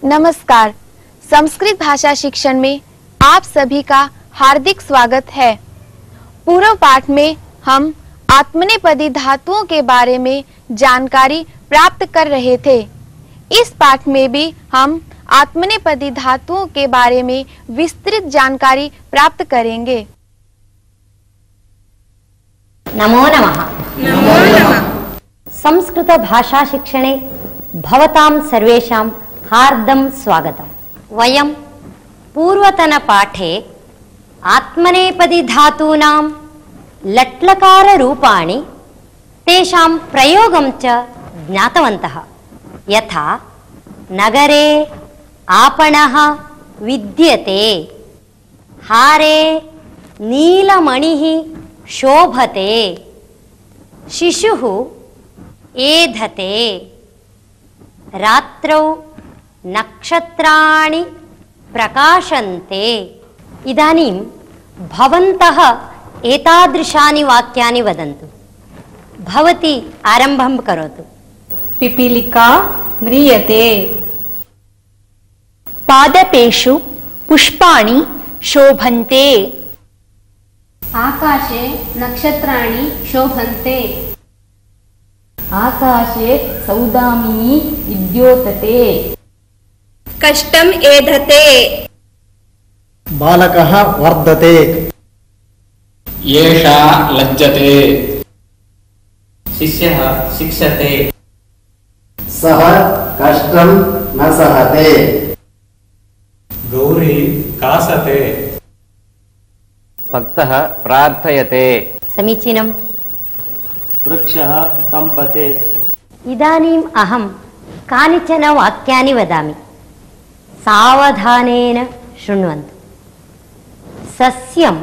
नमस्कार। संस्कृत भाषा शिक्षण में आप सभी का हार्दिक स्वागत है। पूर्व पाठ में हम आत्मनेपदी धातुओं के बारे में जानकारी प्राप्त कर रहे थे। इस पाठ में भी हम आत्मनेपदी धातुओं के बारे में विस्तृत जानकारी प्राप्त करेंगे। नमो नमः। नमो नमः। संस्कृत भाषा शिक्षणे भवतां सर्वेषां हार्दं स्वागतम्। वयं पूर्वतनपाठे आत्मनेपदी धातूनां लट्लकाररूपाणि तेषां प्रयोगं च ज्ञातवन्तः। यथा नगरे आपणः विद्यते, हारे नीलमणिः शोभते, शिशुः एधते, रात्रौ नक्षत्राणि प्रकाशन्ते। इदानीं भवन्तः एतादृशानि वाक्यानि वदन्तु। भवती आरम्भं करोतु। पिपीलिका म्रियते। पादपेषु पुष्पाणि शोभन्ते। आकाशे नक्षत्राणि शोभन्ते। आकाशे सौदामिनी विद्योतते। कष्टम् एधते। बालकः वर्धते। एषा लज्जते। शिष्यः शिक्षते। सः कष्टं न सहते। गौरी कासते। भक्तः प्रार्थयते। समीचीनम्। वृक्षः कम्पते। इदानीम् अहं कानिचन वाक्यानि वदामि, सावधानेन शृण्वन्तु। सस्यं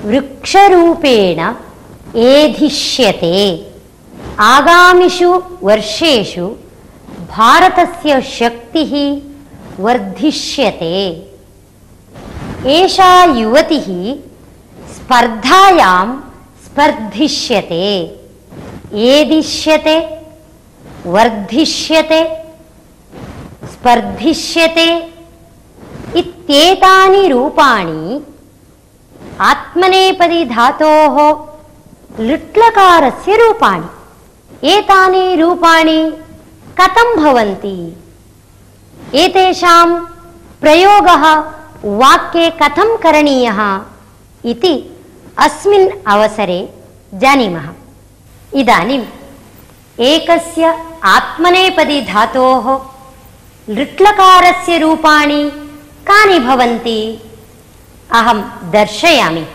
वृक्षरूपेण एधिष्यते। आगामिषु वर्षेषु भारतस्य शक्तिः वर्धिष्यते। एषा युवतिः स्पर्धायां स्पर्धिष्यते। एदिष्यते, वर्धिष्यते, स्पर्धिष्यते इत्येतानि रूपाणि आत्मनेपदी धातोः लृट्लकारस्य रूपाणि। एतानि रूपाणि कथं भवन्ति? एतेषां प्रयोगः वाक्ये कथं करणीयः इति अस्मिन् अवसरे जानीमः। इदानीम् एकस्य आत्मनेपदी धातोः लृट्लकारस्य रूपाणि कानि भवन्ति? अहं दर्शयामि,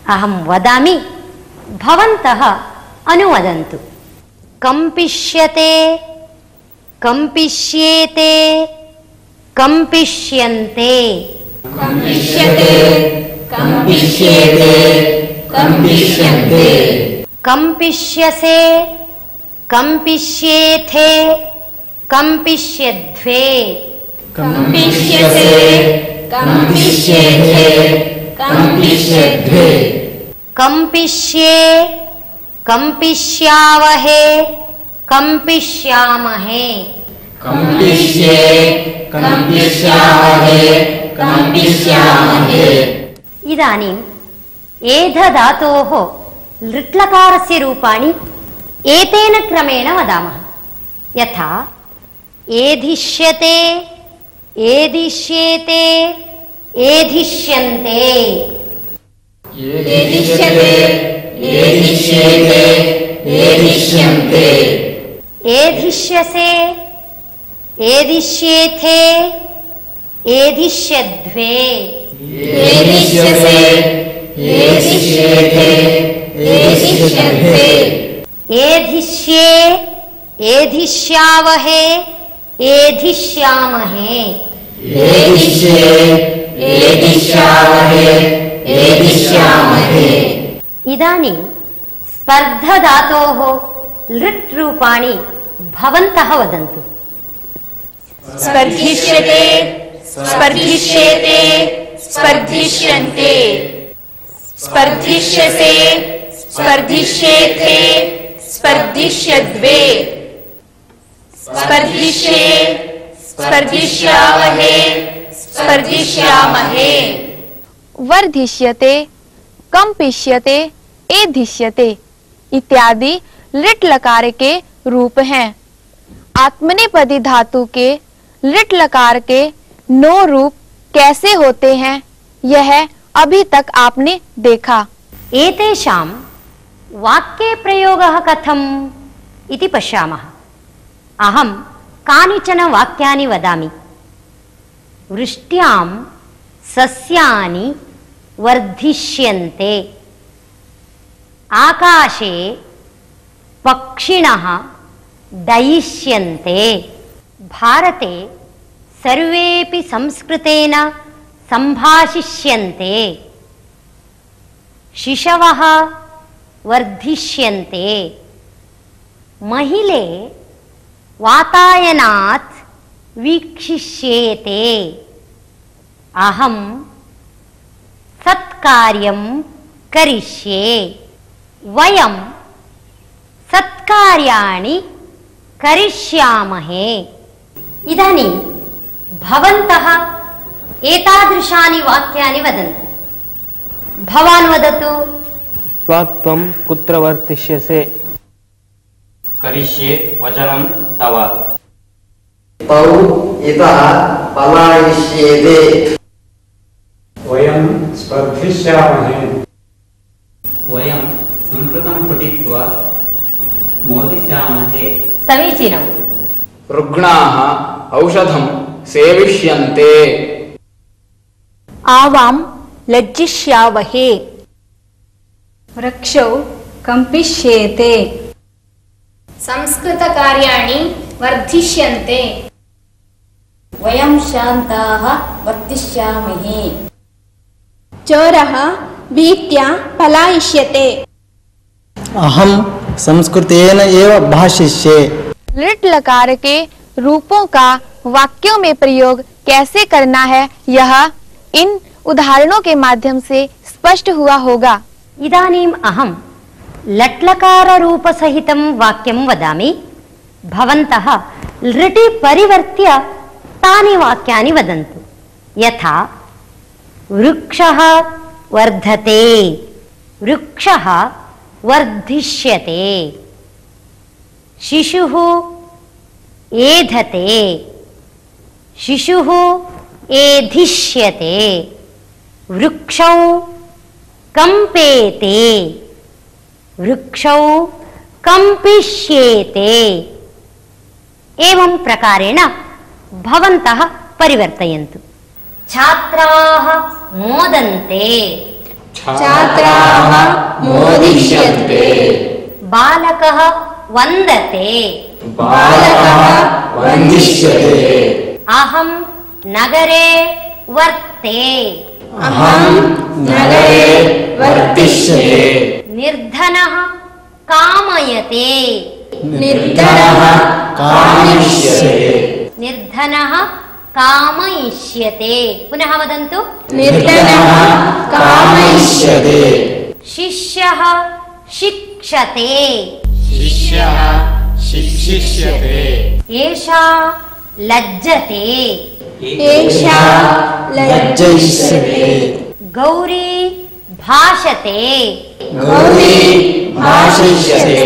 अहं वदामि, भवन्तः अनुवदन्तु। कम्पिष्यते, कम्पिष्येते, कम्पिष्यन्ते। कम्पिष्यते, कम्पिष्येते, कम्पिष्यन्ते। कम्पिष्यसे, कम्पिष्येथे, कम्पिष्यध्वे। कम्पिष्यसे, कम्पिष्येथे, कम्पिष्यध्वे। कम्पिष्ये, कम्पिष्यावहे, कम्पिष्यामहे। कम्पिष्ये, कम्पिष्यावहे, कम्पिष्यामहे। इदानीम् एधधातोः लृट्लकारस्य रूपाणि एतेन क्रमेण वदामः। यथा एधिष्यते, एधिष्येते, एधिष्यन्ते। एधिष्यते, एधिष्येते, एधिष्यन्ते। एधिष्यसे, एधिष्येथे, एधिष्यध्वे। एधिष्यसे, एधिष्येथे, एधिष्यध्वे। एधिष्ये, एधिष्यावहे, एधिष्यामहे। एधिष्ये, एधिष्यावहे, एधिष्यामहे। इदानीं स्पर्धधातोः लृट् रूपाणि भवन्तः वदन्तु। स्पर्धिष्यते, स्पर्धिष्येते, स्पर्धिष्यन्ते। स्पर्धिष्यसे, स्पर्धिष्येथे, स्पर्धिष्यद्वे। स्पर्धिष्ये, स्पर्धिष्यामहे स्पर्धिष्यामहे वर्धिष्यते, कंपिष्यते, एधिष्यते इत्यादि लिट लकार के रूप हैं। आत्मनेपदी धातु के लिट लकार के 9 रूप कैसे होते हैं यह अभी तक आपने देखा। एतेषां वाक्ये प्रयोगः कथम् इति पश्यामः। अहं कानिचन वाक्यानि वदामि। वृष्ट्यां सस्यानि वर्धिष्यन्ते, आकाशे पक्षिणः दयिष्यन्ते, भारते सर्वेपि संस्कृतेन संभाषिष्यन्ते, शिशवः वर्धिष्यन्ते, महिले वातायनात् वीक्षिष्येते, अहं सत्कार्यं करिष्ये, वयं सत्कार्याणि करिष्यामहे। इदानीं भवन्तः एतादृशानि वाक्यानि वदन्तु। भवान् वदतु। त्वं कुत्र वर्तिष्यसे? करिष्ये वचनं तव। तौ इतः पलायिष्येते। वयं स्पर्धिष्यामहे। वयं संस्कृतं पठित्वा मोदिष्यामहे। समीचीनम्। रुग्णाः औषधं सेविष्यन्ते। आवां लज्जिष्यावहे। वृक्षौ कंपिष्येते। संस्कृतकार्याणि वर्धिष्यन्ते। वयं शान्ताः वर्तिष्यामहे। चोरः भीत्या पलायिष्यते। अहं संस्कृतेन एव भाषिष्ये। लिट लकार के रूपों का वाक्यों में प्रयोग कैसे करना है यह इन उदाहरणों के माध्यम से स्पष्ट हुआ होगा। इदानीम् अहं लट्लकाररूपसहितं वाक्यं वदामि। भवन्तः लृटि परिवर्त्य तानि वाक्यानि वदन्तु। यथा वृक्षः वर्धते, वृक्षः वर्धिष्यते, शिशुः एधते, शिशुः एधिष्यते, वृक्षौ कंपेते, वृक्षौ कंपिष्येते। एवं प्रकारेण भवन्तः परिवर्तयन्तु। छात्राः मोदन्ते, छात्राः मोदिष्यन्ते। बालकः वन्दते, बालकः वन्दिष्यते। अहं नगरे वर्ते, अहं नगरे वर्तिष्ये। निर्धनः कामयते, निर्धनः कामयिष्यते। निर्धनः कामयिष्यते। पुनः वदन्तु। निर्धनः कामयिष्यते। शिष्यः शिक्षते, शिष्यः शिक्षिष्यते। एषा लज्जते, एषा लज्जयिष्यते। गौरी भाषते, गौरी भाषिष्यते।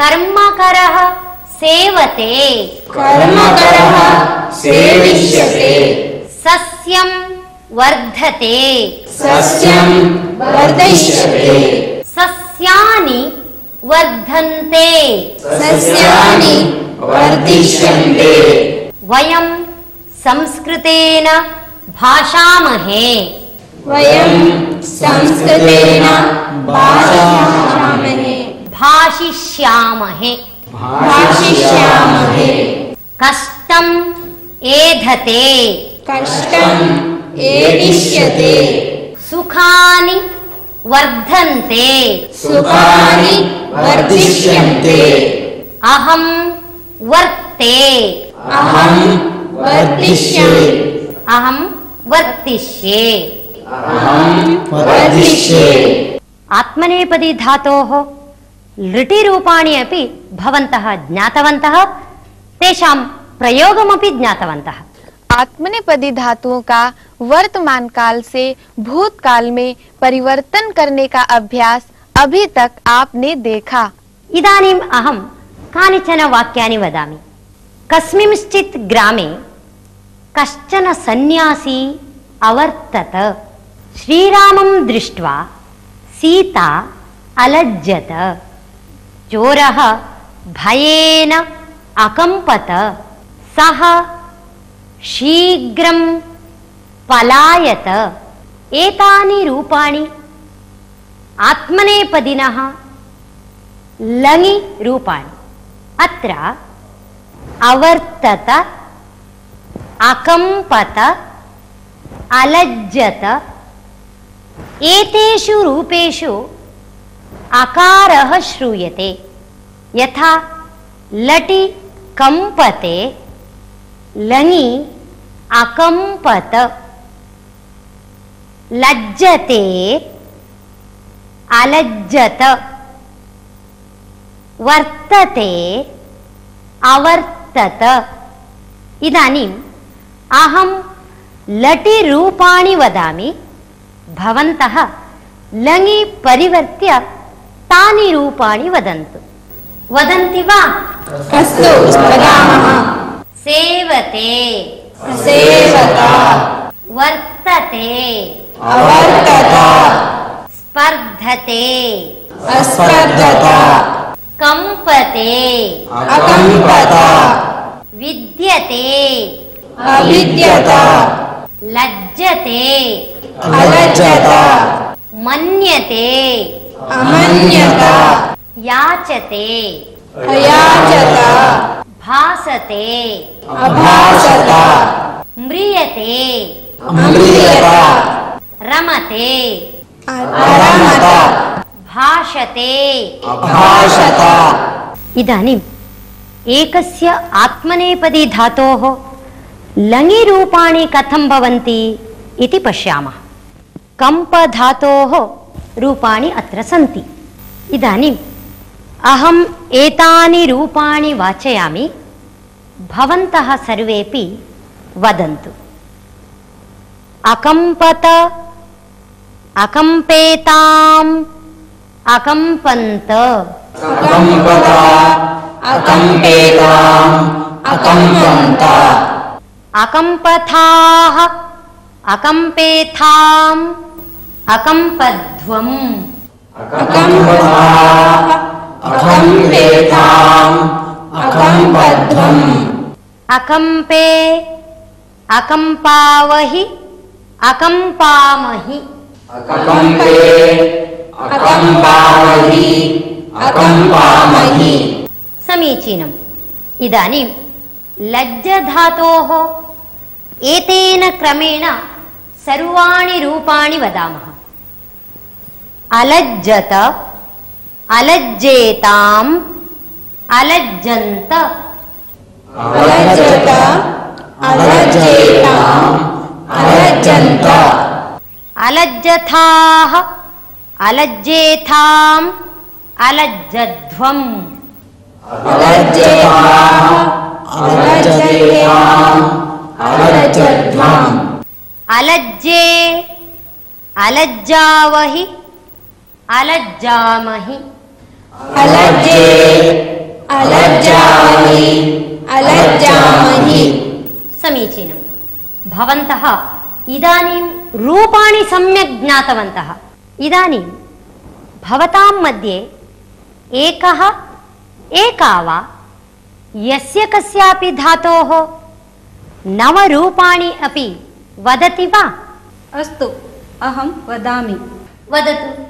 कर्मकरः सेवते, कर्मकरः सेविष्यते। सस्यं वर्धते, सस्यं वर्धिष्यते। सस्यानि वर्धन्ते, सस्यानि वर्धिष्यन्ते। वयं संस्कृतेन भाषामहे, वयं संस्कृतेन भाषामहे। भाषिष्यामहे, भाषिष्यामहे। कष्टम् एधते, कष्टम् एदिष्यते। सुखानि वर्धन्ते, सुखानि वर्धिष्यन्ते। अहं वर्ते, अहं वर्धिष्ये। अहं वर्तिष्ये। अहं वर्धिष्ये। आत्मनेपदी धातोः लृटिरूपाणि अपि भवन्तः ज्ञातवन्तः। तेषां प्रयोगमपि ज्ञातवन्तः। आत्मनेपदी धातुओं का वर्तमान काल से भूतकाल में परिवर्तन करने का अभ्यास अभी तक आपने देखा। इदानीम् अहं कानिचन वाक्यानि वदामि। कस्मिंश्चित् ग्रामे कश्चन सन्यासी अवर्तत। श्रीरामं दृष्ट्वा सीता अलज्जत। चोरः भयेन अकम्पत। सः शीघ्रं पलायत। एतानि रूपाणि आत्मनेपदिनः लङि रूपाणि। अत्र अवर्तत, अकम्पत, अलज्जत एतेषु रूपेषु अकारः श्रूयते। यथा लटि कंपते, लङि अकम्पत, लज्जते अलज्जत, वर्तते अवर्तत। इदानीम् अहं लटि रूपाणि वदामि, भवन्तः लङि परिवर्त्य तानि रूपाणि वदन्तु। वदन्ति वा? अस्तु, वदामः। सेवते, सेवता, वर्तते, अवर्तत, स्पर्धते, अस्पर्धत, कंपते, अकम्पत, विद्यते, अविद्यत, लज्जते, अलज्जत, मन्यते, अमन्यत, याचते, अयाचत, भासते, अभासत, म्रियते, अम्रियत, रमते, अरमत, भाषते, अभाषत। इदानीम् एकस्य आत्मनेपदी धातोः लङि रूपाणि कथं भवन्ति इति पश्यामः। कम्पधातोः रूपाणि अत्र सन्ति। इदानीम् अहम् एतानि रूपाणि वाचयामि, भवन्तः सर्वेपि वदन्तु। अकम्पत, अकम्पेताम्, अकम्पन्त, अकम्पत, अकम्पेताम्, अकम्पन्त, अकम्पथाः, अकम्पेथाम्, अकम्पध्वम्, अकम्पथाः, अकम्पेताम्, अकम्पध्वम्, अकम्पे, अकम्पावहि, अकम्पामहि, अकम्पे, अकम्पावहि, अकम्पामहि। समीचीनम्। इदानीं लज्जधातोः एतेन क्रमेण सर्वाणि रूपाणि वदामः। अलज्जत, अलज्जेताम्, अलज्जन्त, अलज्जत, अलज्जेताम्, अलज्जन्त, अलज्जथाः, अलज्जेथाम्, अलज्जध्वम्, अलज्जेताः, अलज्जेताम्, अलज्जध्वम्, अलज्जे, अलज्जावहि, अलज्जामहि, अलज्जे, अलज्जामहि, अलज्जामहि। समीचीनम्। भवन्तः इदानीं रूपाणि सम्यक् ज्ञातवन्तः। इदानीं भवतां मध्ये एकः, एका वा यस्य कस्यापि धातोः नवरूपाणि अपि वदति वा? अस्तु, अहं वदामि। वदतु।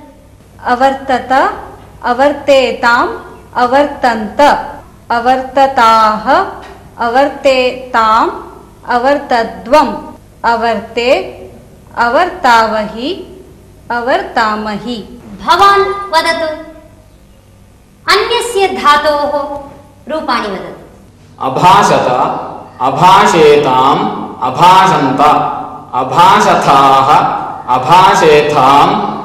अवर्तत, अवर्तेताम्, अवर्तन्त, अवर्तताः, अवर्तेताम्, अवर्तद्वम्, अवर्ते, अवर्तावहि, अवर्तामहि। भवान् वदतु। अन्यस्य धातोः रूपाणि वदतु। अभाषत, अभाषेताम्, अभाषन्त, अभाषथाः, अभाषेथाम्,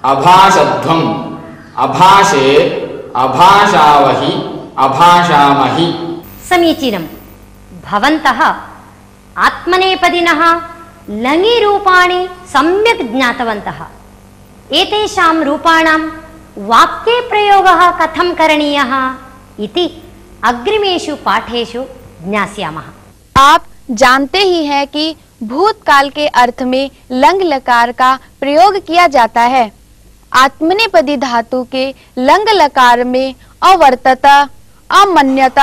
अभाषध्वम्, अभाषे, अभाषावहि, अभाषामहि। समीचीनम्। भवन्तः आत्मनेपदिनः लङि रूपाणि सम्यक् ज्ञातवन्तः। एतेषां रूपाणां वाक्ये प्रयोगः कथं करणीयः इति अग्रिमेषु पाठेषु ज्ञास्यामः। आप जानते ही हैं कि भूतकाल के अर्थ में लंग लकार का प्रयोग किया जाता है। आत्मनेपदी धातु के लंग लकार में अवर्तत, अमन्यत,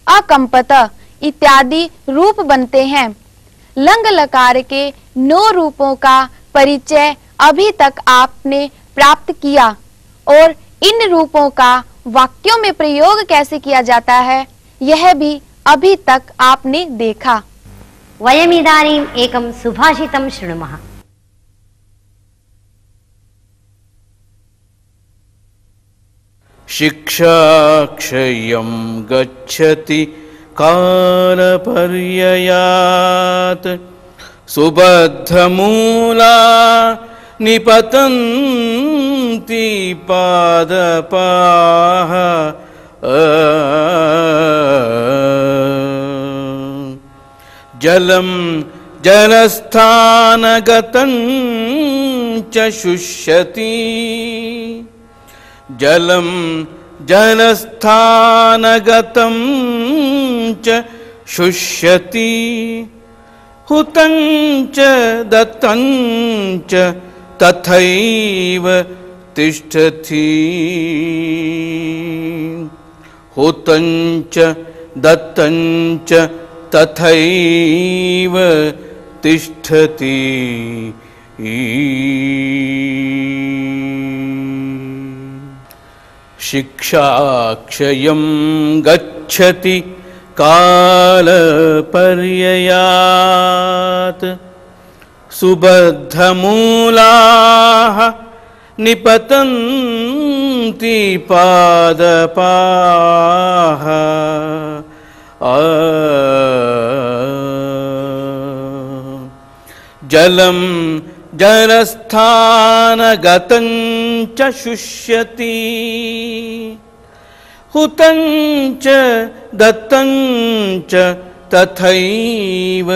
अकंपत इत्यादि रूप बनते हैं। लंग लकार के 9 रूपों का परिचय अभी तक आपने प्राप्त किया और इन रूपों का वाक्यों में प्रयोग कैसे किया जाता है यह भी अभी तक आपने देखा। वयमिदानीम् एकं सुभाषितं शृणुमः। शिक्षा क्षयं गच्छति कालपर्ययात् सुबद्धमूला निपतन्ति पादपाः जलं जलस्थानगतं च शुष्यति जलं जलस्थानगतं च शुष्यति हुतं च दत्तं च तथैव तिष्ठति हुतं च दत्तं च तथैव तिष्ठति। शिक्षा क्षयं गच्छति कालपर्ययात् सुबद्धमूलाः निपतन्ति पादपाः जलं जलस्थानगतं च शुष्यति हुतं च दत्तं च तथैव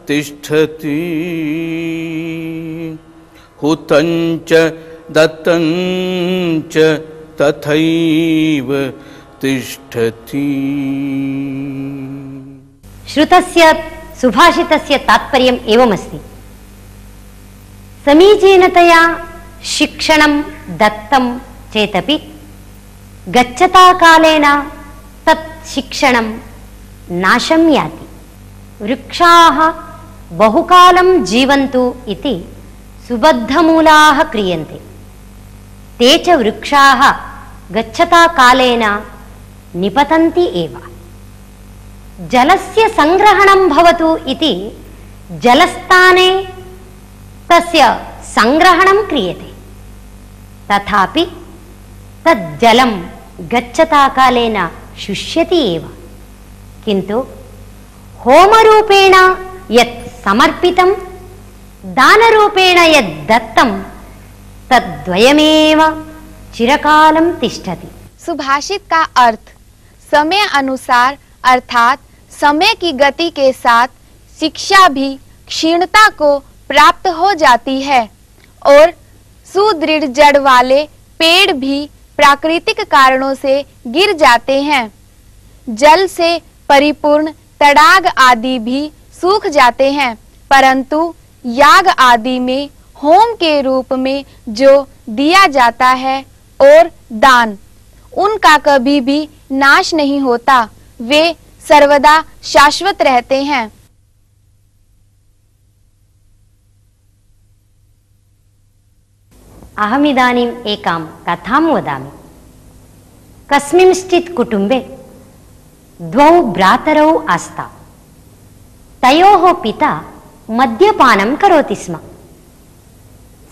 तिष्ठति हुतं च दत्तं च तथैव तिष्ठति। श्रुतस्य सुभाषितस्य तात्पर्यम् एवमस्ति। समीचीनतया शिक्षणं दत्तं चेतपि गच्छता कालेन तत् शिक्षणं नाशं याति। वृक्षाः बहुकालं जीवन्तु इति सुबद्धमूलाः क्रियन्ते। ते च वृक्षाः गच्छता कालेन निपतन्ति एव। जलस्य संग्रहणं भवतु इति जलस्थाने तस्य संग्रहणं क्रियते, तथापि तज्जलं गच्छता कालेन शुष्यति एव। किन्तु होमरूपेण यत् समर्पितं दानरूपेण यत् दत्तं तद्वयमेव चिरकालं तिष्ठति। सुभाषित का अर्थ समय अनुसार अर्थात समय की गति के साथ शिक्षा भी क्षीणता को प्राप्त हो जाती है और सुदृढ़ जड़ वाले पेड़ भी प्राकृतिक कारणों से गिर जाते हैं। जल से परिपूर्ण तड़ाग आदि भी सूख जाते हैं, परंतु याग आदि में होम के रूप में जो दिया जाता है और दान उनका कभी भी नाश नहीं होता, वे सर्वदा शाश्वत रहते हैं। अहमिदानीम् एकां कथां वदामि। कस्मिंश्चित् कुटुम्बे द्वौ भ्रातरौ आस्ता। तयोः पिता मद्यपानं करोति स्म।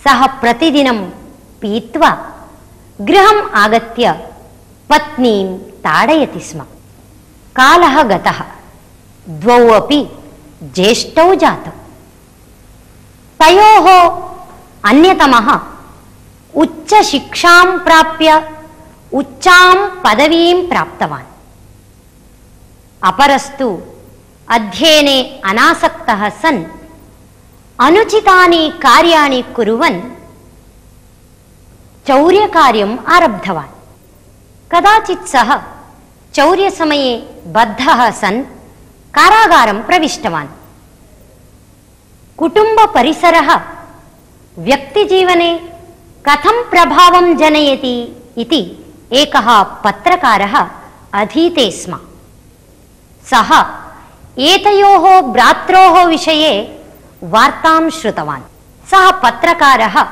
सः प्रतिदिनं पीत्वा गृहम् आगत्य पत्नीं ताडयति स्म। कालः गतः, द्वौ अपि ज्येष्ठौ जातौ। तयोः अन्यतमः उच्चशिक्षां प्राप्य उच्चां पदवीं प्राप्तवान्। अपरस्तु अध्ययने अनासक्तः सन् अनुचितानि कार्याणि कुर्वन् चौर्यकार्यम् आरब्धवान्। कदाचित् सः चौर्यसमये बद्धः सन् कारागारं प्रविष्टवान्। कुटुम्बपरिसरः व्यक्तिजीवने कथं प्रभावं जनयति इति एकः पत्रकारः अधीते स्म। सः एतयोः भ्रात्रोः विषये वार्तां श्रुतवान्। सः पत्रकारः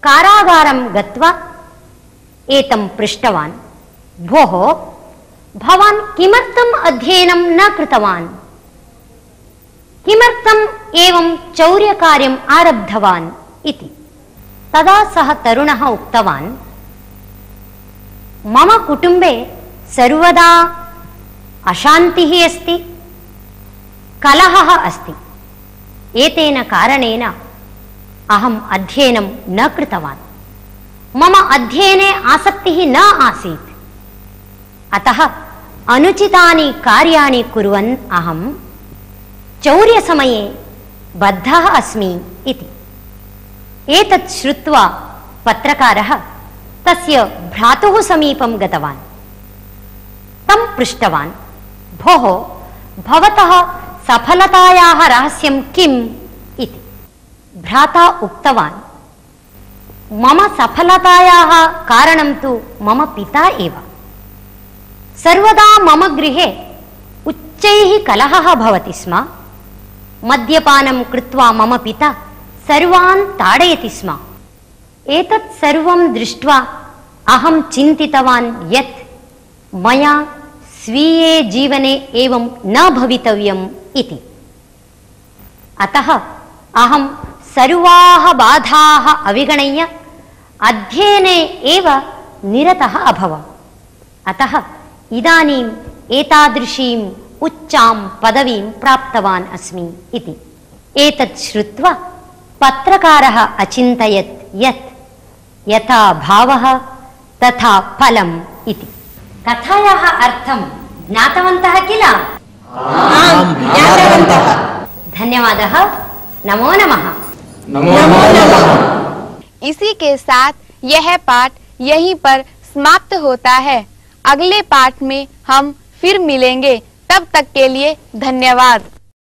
कारागारं गत्वा एतं पृष्टवान्, भोः, भवान् किमर्थम् अध्ययनं न कृतवान्? किमर्थम् एवं चौर्यकार्यम् आरब्धवान् इति। तदा सः तरुणः उक्तवान्, मम कुटुम्बे सर्वदा अशान्तिः अस्ति, कलहः अस्ति। एतेन कारणेन अहम् अध्ययनं न कृतवान्। मम अध्ययने आसक्तिः न आसीत्। अतः अनुचितानि कार्याणि कुर्वन् अहं चौर्यसमये बद्धः अस्मि इति। एतत् श्रुत्वा पत्रकारः तस्य भ्रातुः समीपं गतवान्। तं पृष्टवान्, भोः, भवतः सफलतायाः रहस्यं किम् इति। भ्राता उक्तवान्, मम सफलतायाः कारणं तु मम पिता एव। सर्वदा मम गृहे उच्चैः कलहः भवति स्म। मद्यपानं कृत्वा मम पिता सर्वान् ताडयति स्म। एतत् सर्वं दृष्ट्वा अहं चिन्तितवान् यत् मया स्वीये जीवने एवं न भवितव्यम् इति। अतः अहं सर्वाः बाधाः अविगणय्य अध्ययने एव निरतः अभवम्। अतः इदानीम् एतादृशीम् उच्चां पदवीं प्राप्तवान् अस्मि इति। एतत् श्रुत्वा पत्रकारः अचिन्तयत् यत् यथा भावः तथा फलम् इति। कथायाः अर्थं ज्ञातवन्तः किल? आम्, ज्ञातवन्तः। धन्यवादः। नमो नमः। नमो नमः। इसी के साथ यह पाठ यहीं पर समाप्त होता है। अगले पाठ में हम फिर मिलेंगे। तब तक के लिए धन्यवाद।